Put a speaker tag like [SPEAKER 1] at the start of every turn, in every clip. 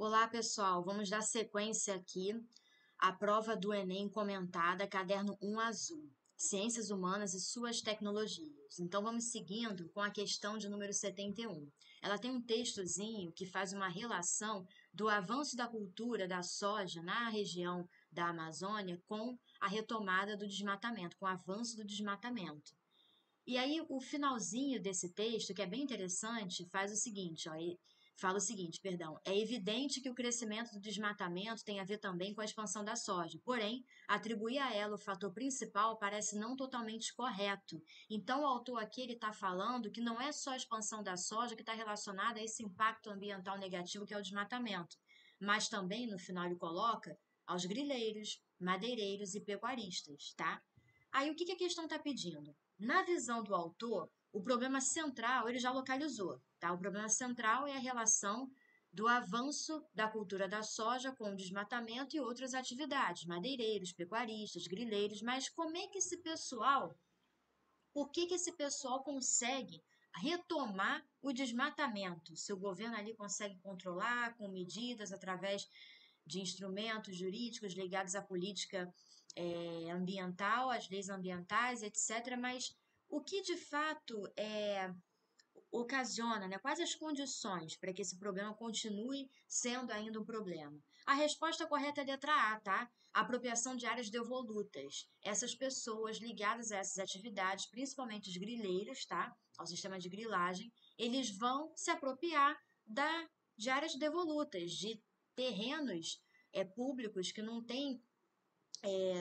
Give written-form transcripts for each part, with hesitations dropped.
[SPEAKER 1] Olá, pessoal. Vamos dar sequência aqui à prova do Enem comentada, caderno 1 azul, Ciências Humanas e suas tecnologias. Então, vamos seguindo com a questão de número 71. Ela tem um textozinho que faz uma relação do avanço da cultura da soja na região da Amazônia com a retomada do desmatamento, com o avanço do desmatamento. E aí, o finalzinho desse texto, que é bem interessante, faz o seguinte, ó, fala o seguinte, perdão, é evidente que o crescimento do desmatamento tem a ver também com a expansão da soja, porém, atribuir a ela o fator principal parece não totalmente correto. Então, o autor aqui está falando que não é só a expansão da soja que está relacionada a esse impacto ambiental negativo que é o desmatamento, mas também, no final, ele coloca aos grileiros, madeireiros e pecuaristas, tá? Aí, o que a questão está pedindo? Na visão do autor, o problema central ele já localizou, tá? O problema central é a relação do avanço da cultura da soja com o desmatamento e outras atividades, madeireiros, pecuaristas, grileiros, mas como é que esse pessoal, por que esse pessoal consegue retomar o desmatamento? Se o governo ali consegue controlar com medidas através de instrumentos jurídicos ligados à política ambiental, às leis ambientais, etc. Mas o que de fato ocasiona, né? Quais as condições para que esse problema continue sendo ainda um problema? A resposta correta é a letra A, tá? Apropriação de áreas devolutas. Essas pessoas ligadas a essas atividades, principalmente os grileiros, tá? Ao sistema de grilagem, eles vão se apropriar de áreas devolutas, de terrenos públicos que não têm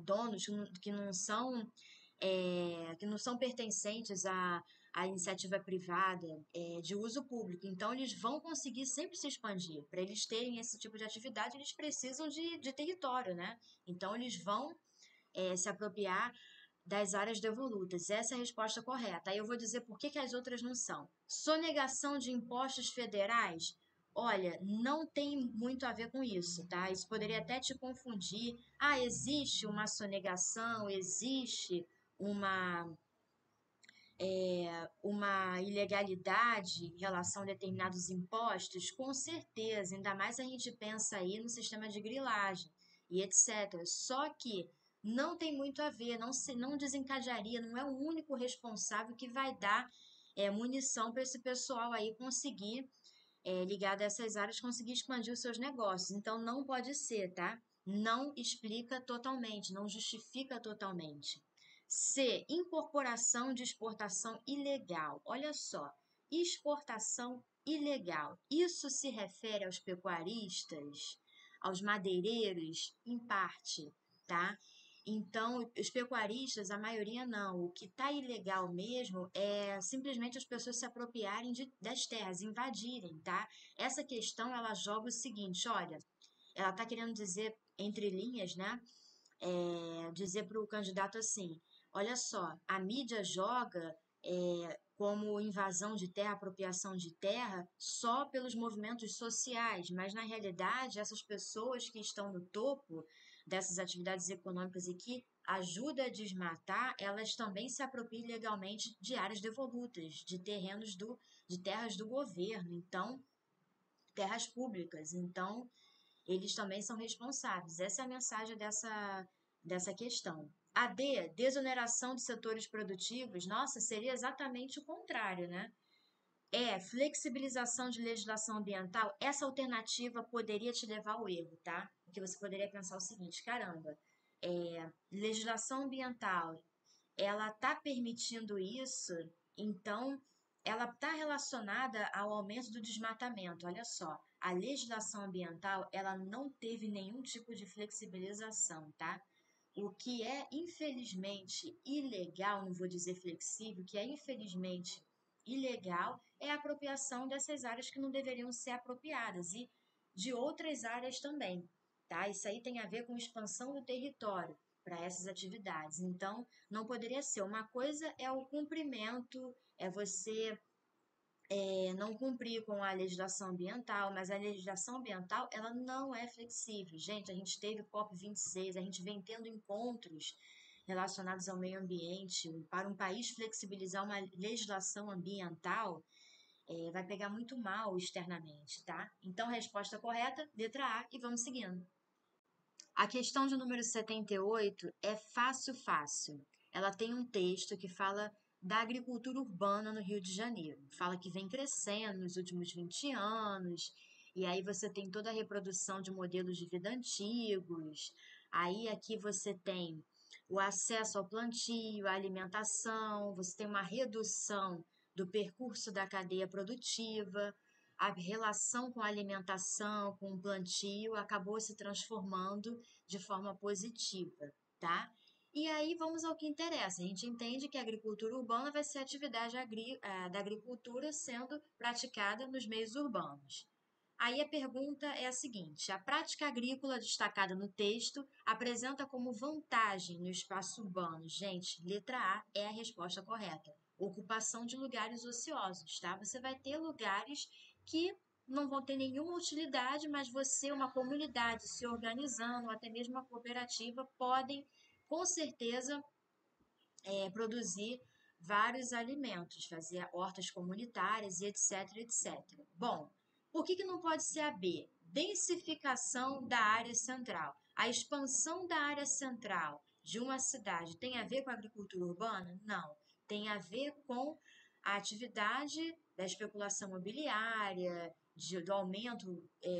[SPEAKER 1] donos, que não são pertencentes à iniciativa privada de uso público. Então, eles vão conseguir sempre se expandir. Para eles terem esse tipo de atividade, eles precisam de território, né? Então, eles vão se apropriar das áreas devolutas. Essa é a resposta correta. Aí eu vou dizer por que as outras não são. Sonegação de impostos federais? Olha, não tem muito a ver com isso, tá? Isso poderia até te confundir. Ah, existe uma sonegação, existe uma uma ilegalidade em relação a determinados impostos? Com certeza, ainda mais a gente pensa aí no sistema de grilagem e etc. Só que não tem muito a ver, não desencadearia, não é o único responsável que vai dar munição para esse pessoal aí conseguir, ligado a essas áreas, conseguir expandir os seus negócios. Então, não pode ser, tá? Não explica totalmente, não justifica totalmente. C. Incorporação de exportação ilegal. Olha só, exportação ilegal. Isso se refere aos pecuaristas, aos madeireiros, em parte, tá? Então, os pecuaristas, a maioria não. O que está ilegal mesmo é simplesmente as pessoas se apropriarem das terras, invadirem, tá? Essa questão, ela joga o seguinte, olha, ela está querendo dizer, entre linhas, né? Dizer para o candidato assim: olha só, a mídia joga como invasão de terra, apropriação de terra, só pelos movimentos sociais, mas na realidade, essas pessoas que estão no topo dessas atividades econômicas e que ajudam a desmatar, elas também se apropriam legalmente de áreas devolutas, de terrenos de terras do governo, então, terras públicas. Então, eles também são responsáveis. Essa é a mensagem dessa questão. A D, desoneração de setores produtivos, nossa, seria exatamente o contrário, né? Flexibilização de legislação ambiental. Essa alternativa poderia te levar ao erro, tá? Porque você poderia pensar o seguinte: caramba, legislação ambiental, ela está permitindo isso, então ela está relacionada ao aumento do desmatamento. Olha só, a legislação ambiental ela não teve nenhum tipo de flexibilização, tá? O que é infelizmente ilegal, não vou dizer flexível, o que é infelizmente ilegal é a apropriação dessas áreas que não deveriam ser apropriadas e de outras áreas também, tá? Isso aí tem a ver com expansão do território para essas atividades. Então, não poderia ser. Uma coisa é o cumprimento, é você não cumprir com a legislação ambiental, mas a legislação ambiental ela não é flexível. Gente, a gente teve COP26, a gente vem tendo encontros relacionados ao meio ambiente. Para um país flexibilizar uma legislação ambiental, vai pegar muito mal externamente, tá? Então, resposta correta, letra A, e vamos seguindo. A questão de número 78 é fácil, fácil. Ela tem um texto que fala da agricultura urbana no Rio de Janeiro. Fala que vem crescendo nos últimos 20 anos, e aí você tem toda a reprodução de modelos de vida antigos. Aí aqui você tem o acesso ao plantio, à alimentação, você tem uma redução do percurso da cadeia produtiva, a relação com a alimentação, com o plantio, acabou se transformando de forma positiva, tá? E aí vamos ao que interessa. A gente entende que a agricultura urbana vai ser a atividade da agricultura sendo praticada nos meios urbanos. Aí a pergunta é a seguinte: a prática agrícola destacada no texto apresenta como vantagem no espaço urbano? Gente, letra A é a resposta correta. Ocupação de lugares ociosos, tá? Você vai ter lugares que não vão ter nenhuma utilidade, mas você, uma comunidade se organizando, ou até mesmo uma cooperativa, podem com certeza produzir vários alimentos, fazer hortas comunitárias e etc, etc. Bom, por que não pode ser a B? Densificação da área central. A expansão da área central de uma cidade tem a ver com a agricultura urbana? Não. Tem a ver com a atividade da especulação imobiliária, do aumento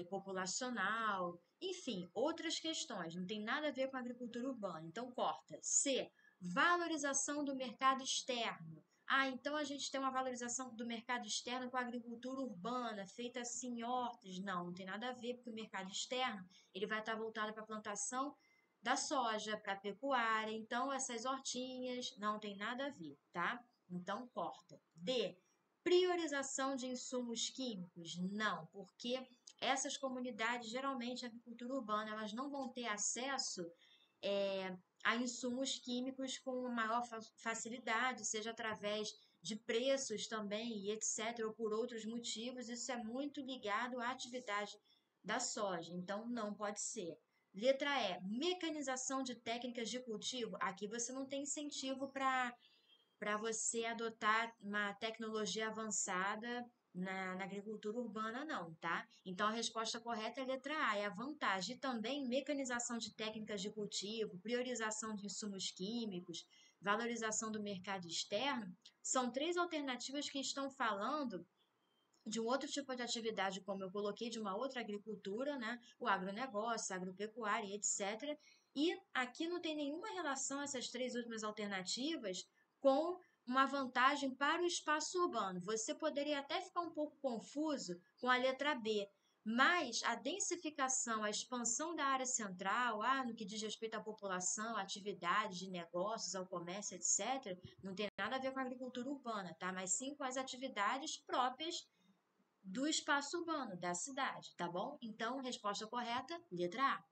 [SPEAKER 1] populacional, enfim, outras questões. Não tem nada a ver com a agricultura urbana. Então, corta. C. Valorização do mercado externo. Ah, então a gente tem uma valorização do mercado externo com a agricultura urbana, feita assim em hortas. Não, não tem nada a ver, porque o mercado externo ele vai estar voltado para a plantação da soja, para a pecuária. Então, essas hortinhas não tem nada a ver, tá? Então, corta. D. Priorização de insumos químicos? Não, porque essas comunidades, geralmente, a agricultura urbana, elas não vão ter acesso a insumos químicos com maior facilidade, seja através de preços também e etc., ou por outros motivos. Isso é muito ligado à atividade da soja, então não pode ser. Letra E, mecanização de técnicas de cultivo. Aqui você não tem incentivo para você adotar uma tecnologia avançada na agricultura urbana, não, tá? Então a resposta correta é a letra A, é a vantagem. E também mecanização de técnicas de cultivo, priorização de insumos químicos, valorização do mercado externo, são três alternativas que estão falando de um outro tipo de atividade, como eu coloquei, de uma outra agricultura, né? O agronegócio, a agropecuária, etc. E aqui não tem nenhuma relação essas três últimas alternativas com uma vantagem para o espaço urbano. Você poderia até ficar um pouco confuso com a letra B, mas a densificação, a expansão da área central, no que diz respeito à população, atividades de negócios, ao comércio, etc., não tem nada a ver com a agricultura urbana, tá? Mas sim com as atividades próprias do espaço urbano, da cidade, tá bom? Então, resposta correta, letra A.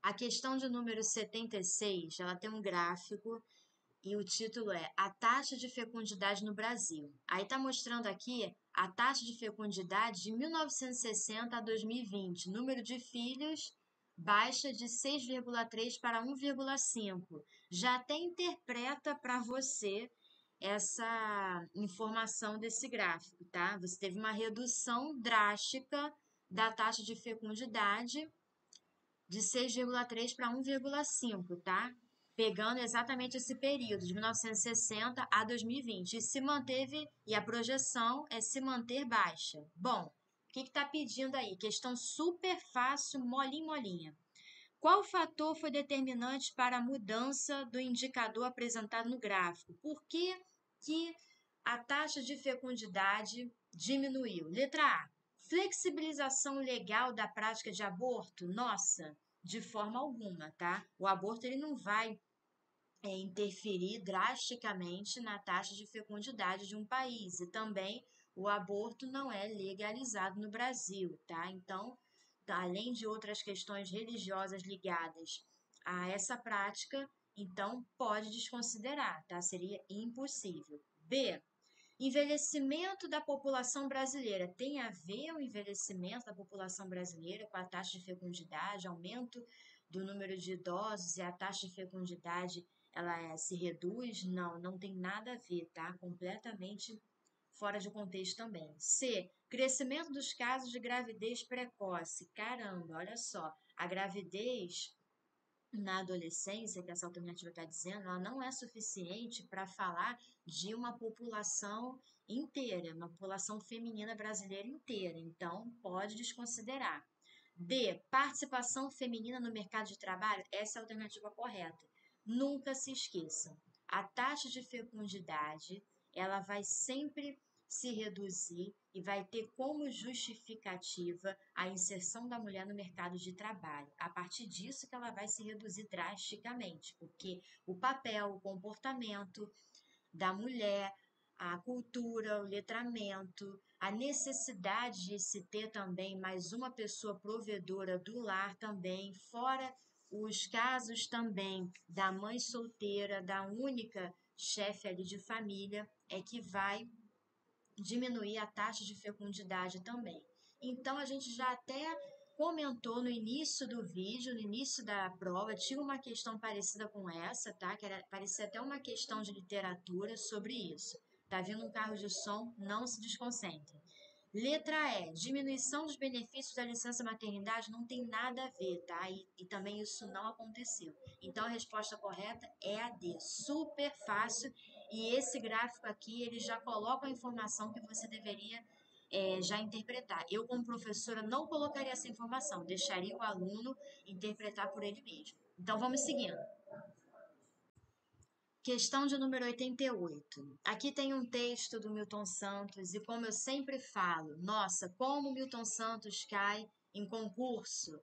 [SPEAKER 1] A questão de número 76, ela tem um gráfico e o título é A taxa de fecundidade no Brasil. Aí está mostrando aqui a taxa de fecundidade de 1960 a 2020, número de filhos baixa de 6,3 para 1,5. Já até interpreta para você essa informação desse gráfico, tá? Você teve uma redução drástica da taxa de fecundidade de 6,3 para 1,5, tá? Pegando exatamente esse período, de 1960 a 2020. E se manteve, e a projeção é se manter baixa. Bom, o que está pedindo aí? Questão super fácil, molinha, molinha. Qual fator foi determinante para a mudança do indicador apresentado no gráfico? Por que a taxa de fecundidade diminuiu? Letra A. Flexibilização legal da prática de aborto? Nossa, de forma alguma, tá? O aborto ele não vai interferir drasticamente na taxa de fecundidade de um país. E também o aborto não é legalizado no Brasil, tá? Então, além de outras questões religiosas ligadas a essa prática, então pode desconsiderar, tá? Seria impossível. B. Envelhecimento da população brasileira. Tem a ver o envelhecimento da população brasileira com a taxa de fecundidade, aumento do número de idosos e a taxa de fecundidade ela se reduz? Não, não tem nada a ver, tá? Completamente fora de contexto também. C. Crescimento dos casos de gravidez precoce. Caramba, olha só, a gravidez na adolescência, que essa alternativa está dizendo, ela não é suficiente para falar de uma população inteira, uma população feminina brasileira inteira. Então, pode desconsiderar. D. Participação feminina no mercado de trabalho. Essa é a alternativa correta. Nunca se esqueçam. A taxa de fecundidade, ela vai sempre se reduzir e vai ter como justificativa a inserção da mulher no mercado de trabalho. A partir disso que ela vai se reduzir drasticamente, porque o papel, o comportamento da mulher, a cultura, o letramento, a necessidade de se ter também mais uma pessoa provedora do lar também, fora os casos também da mãe solteira, da única chefe ali de família, é que vai diminuir a taxa de fecundidade também. Então, a gente já até comentou no início do vídeo, no início da prova, tinha uma questão parecida com essa, tá? Que era, parecia até uma questão de literatura sobre isso. Tá vindo um carro de som, não se desconcentre. Letra E, diminuição dos benefícios da licença maternidade não tem nada a ver, tá? E também isso não aconteceu. Então a resposta correta é a D, super fácil. E esse gráfico aqui, ele já coloca a informação que você deveria já interpretar. Eu, como professora, não colocaria essa informação, deixaria o aluno interpretar por ele mesmo. Então vamos seguindo. Questão de número 88. Aqui tem um texto do Milton Santos e como eu sempre falo, nossa, como Milton Santos cai em concurso,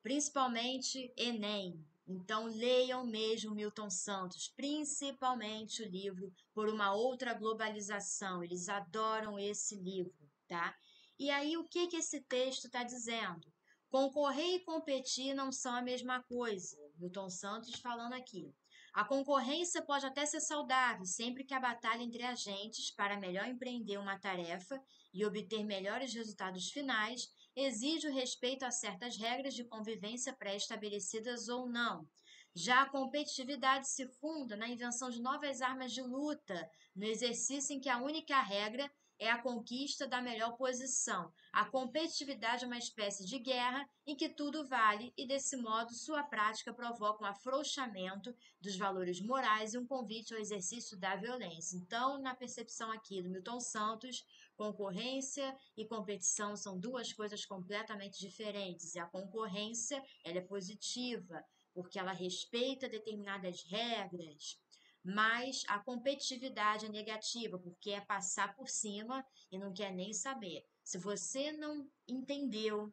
[SPEAKER 1] principalmente Enem. Então leiam mesmo Milton Santos, principalmente o livro Por uma Outra Globalização. Eles adoram esse livro, tá? E aí o que esse texto está dizendo? Concorrer e competir não são a mesma coisa. Milton Santos falando aqui. A concorrência pode até ser saudável, sempre que a batalha entre agentes para melhor empreender uma tarefa e obter melhores resultados finais exige o respeito a certas regras de convivência pré-estabelecidas ou não. Já a competitividade se funda na invenção de novas armas de luta, no exercício em que a única regra é a conquista da melhor posição. A competitividade é uma espécie de guerra em que tudo vale e, desse modo, sua prática provoca um afrouxamento dos valores morais e um convite ao exercício da violência. Então, na percepção aqui do Milton Santos, concorrência e competição são duas coisas completamente diferentes. E a concorrência, ela é positiva, porque ela respeita determinadas regras, mas a competitividade é negativa, porque é passar por cima e não quer nem saber. Se você não entendeu,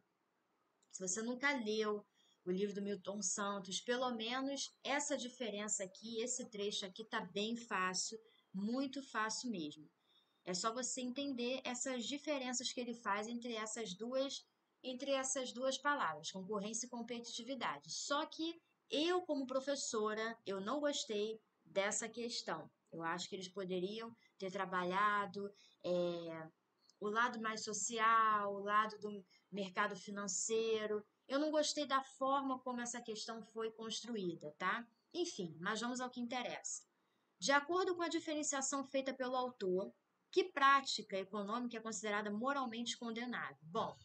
[SPEAKER 1] se você nunca leu o livro do Milton Santos, pelo menos essa diferença aqui, esse trecho aqui tá bem fácil, muito fácil mesmo. É só você entender essas diferenças que ele faz entre essas duas palavras, concorrência e competitividade. Só que eu, como professora, eu não gostei dessa questão. Eu acho que eles poderiam ter trabalhado o lado mais social, o lado do mercado financeiro. Eu não gostei da forma como essa questão foi construída, tá? Enfim, mas vamos ao que interessa. De acordo com a diferenciação feita pelo autor, que prática econômica é considerada moralmente condenável? Bom,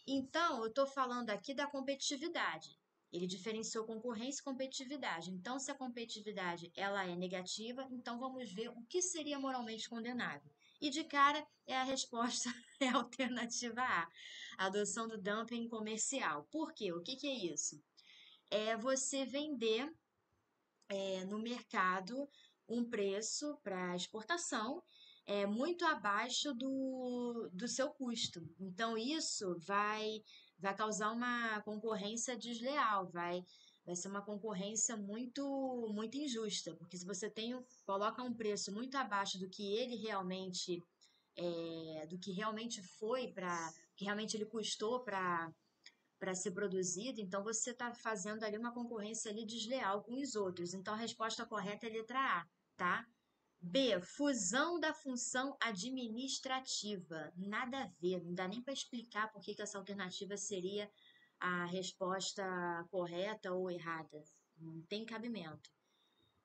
[SPEAKER 1] então eu estou falando aqui da competitividade. Ele diferenciou concorrência e competitividade. Então, se a competitividade ela é negativa, então vamos ver o que seria moralmente condenável. E de cara é a resposta é a alternativa A, a adoção do dumping comercial. Por quê? O que é isso? É você vender no mercado um preço para exportação muito abaixo do seu custo. Então, isso vai causar uma concorrência desleal, vai ser uma concorrência muito injusta, porque se você coloca um preço muito abaixo do que ele realmente do que realmente foi para que realmente ele custou para ser produzido, então você está fazendo ali uma concorrência ali desleal com os outros. Então a resposta correta é a letra A, tá? B, fusão da função administrativa. Nada a ver, não dá nem para explicar por que essa alternativa seria a resposta correta ou errada. Não tem cabimento.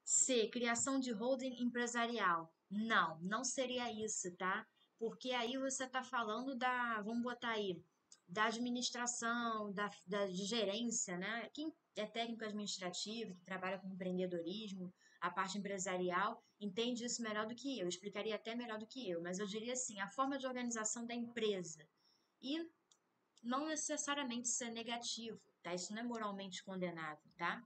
[SPEAKER 1] C, criação de holding empresarial. Não, não seria isso, tá? Porque aí você está falando vamos botar aí, da administração, de gerência, né? Quem é técnico administrativo, que trabalha com empreendedorismo, a parte empresarial, entende isso melhor do que eu, explicaria até melhor do que eu, mas eu diria assim, a forma de organização da empresa. E não necessariamente ser negativo, tá? Isso não é moralmente condenável, tá?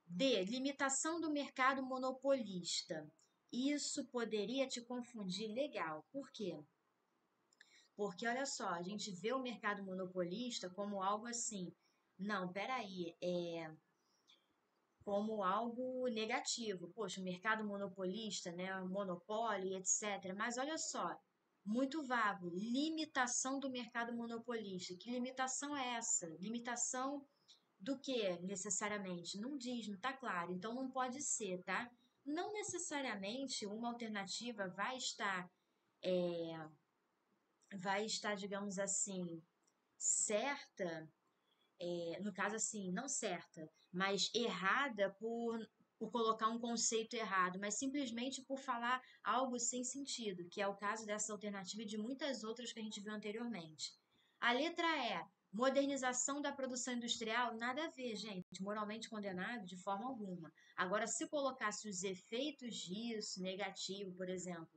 [SPEAKER 1] D, limitação do mercado monopolista. Isso poderia te confundir legal. Por quê? Porque olha só, a gente vê o mercado monopolista como algo assim. Não, peraí, como algo negativo. Poxa, o mercado monopolista, né, monopólio, etc. Mas olha só, muito vago. Limitação do mercado monopolista. Que limitação é essa? Limitação do que necessariamente? Não diz, não está claro. Então não pode ser, tá? Não necessariamente uma alternativa vai estar, digamos assim, certa, no caso assim, não certa, mas errada por colocar um conceito errado, mas simplesmente por falar algo sem sentido, que é o caso dessa alternativa e de muitas outras que a gente viu anteriormente. A letra E, modernização da produção industrial, nada a ver, gente, moralmente condenável de forma alguma. Agora, se colocasse os efeitos disso, negativo, por exemplo,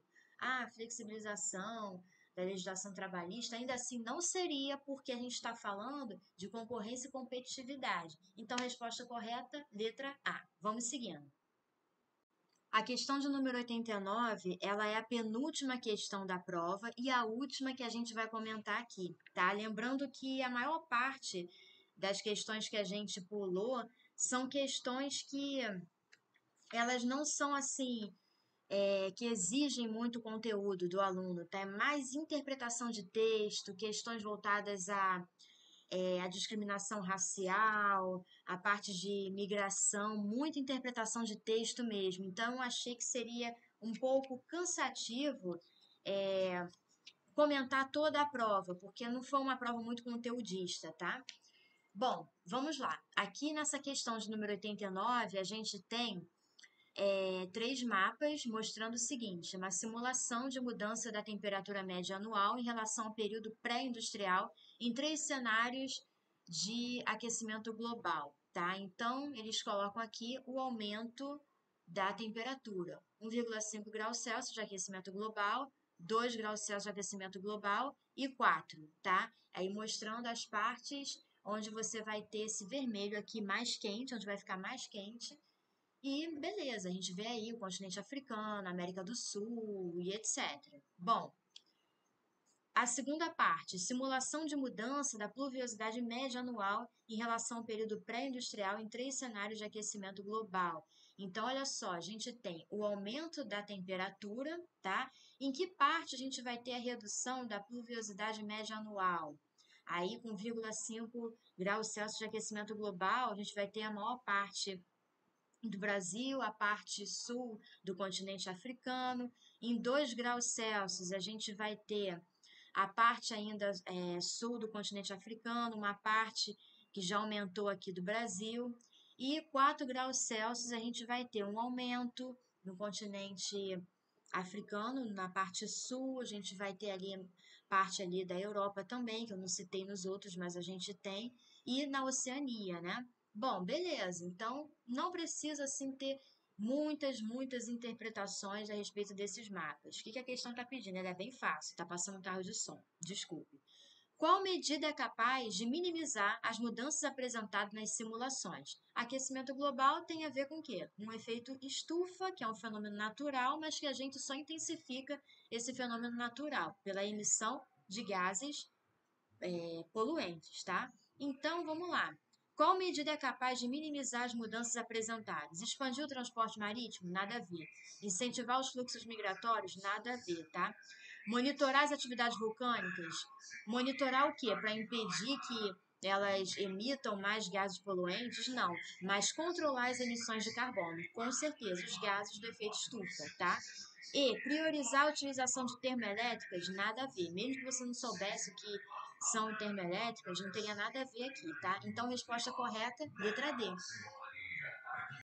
[SPEAKER 1] flexibilização da legislação trabalhista, ainda assim não seria porque a gente está falando de concorrência e competitividade. Então, a resposta correta, letra A. Vamos seguindo. A questão de número 89, ela é a penúltima questão da prova e a última que a gente vai comentar aqui, tá? Lembrando que a maior parte das questões que a gente pulou são questões que elas não são assim que exigem muito conteúdo do aluno, tá? É mais interpretação de texto, questões voltadas à discriminação racial, a parte de migração, muita interpretação de texto mesmo. Então, eu achei que seria um pouco cansativo comentar toda a prova, porque não foi uma prova muito conteudista, tá? Bom, vamos lá. Aqui nessa questão de número 89, a gente tem três mapas mostrando o seguinte: uma simulação de mudança da temperatura média anual em relação ao período pré-industrial em três cenários de aquecimento global, tá? Então, eles colocam aqui o aumento da temperatura: 1,5 graus Celsius de aquecimento global, 2 graus Celsius de aquecimento global e 4, tá? Aí mostrando as partes onde você vai ter esse vermelho aqui mais quente, onde vai ficar mais quente, e beleza, a gente vê aí o continente africano, América do Sul e etc. Bom, a segunda parte, simulação de mudança da pluviosidade média anual em relação ao período pré-industrial em três cenários de aquecimento global. Então, olha só, a gente tem o aumento da temperatura, tá? Em que parte a gente vai ter a redução da pluviosidade média anual? Aí, com 0,5 graus Celsius de aquecimento global, a gente vai ter a maior parte do Brasil, a parte sul do continente africano. Em 2 graus Celsius, a gente vai ter a parte ainda sul do continente africano, uma parte que já aumentou aqui do Brasil, e 4 graus Celsius a gente vai ter um aumento no continente africano, na parte sul, a gente vai ter ali parte ali da Europa também, que eu não citei nos outros, mas a gente tem, e na Oceania, né? Bom, beleza. Então, não precisa assim ter muitas interpretações a respeito desses mapas. O que que a questão está pedindo? Ela é bem fácil, está passando um carro de som. Desculpe. Qual medida é capaz de minimizar as mudanças apresentadas nas simulações? Aquecimento global tem a ver com o quê? Um efeito estufa, que é um fenômeno natural, mas que a gente só intensifica esse fenômeno natural pela emissão de gases poluentes, tá? Então, vamos lá. Qual medida é capaz de minimizar as mudanças apresentadas? Expandir o transporte marítimo? Nada a ver. Incentivar os fluxos migratórios? Nada a ver, tá? Monitorar as atividades vulcânicas? Monitorar o quê? Para impedir que elas emitam mais gases poluentes? Não, mas controlar as emissões de carbono, com certeza, os gases do efeito estufa, tá? E priorizar a utilização de termoelétricas? Nada a ver. Mesmo que você não soubesse o que são termoelétricas, não tenha nada a ver aqui, tá? Então, resposta correta, letra D.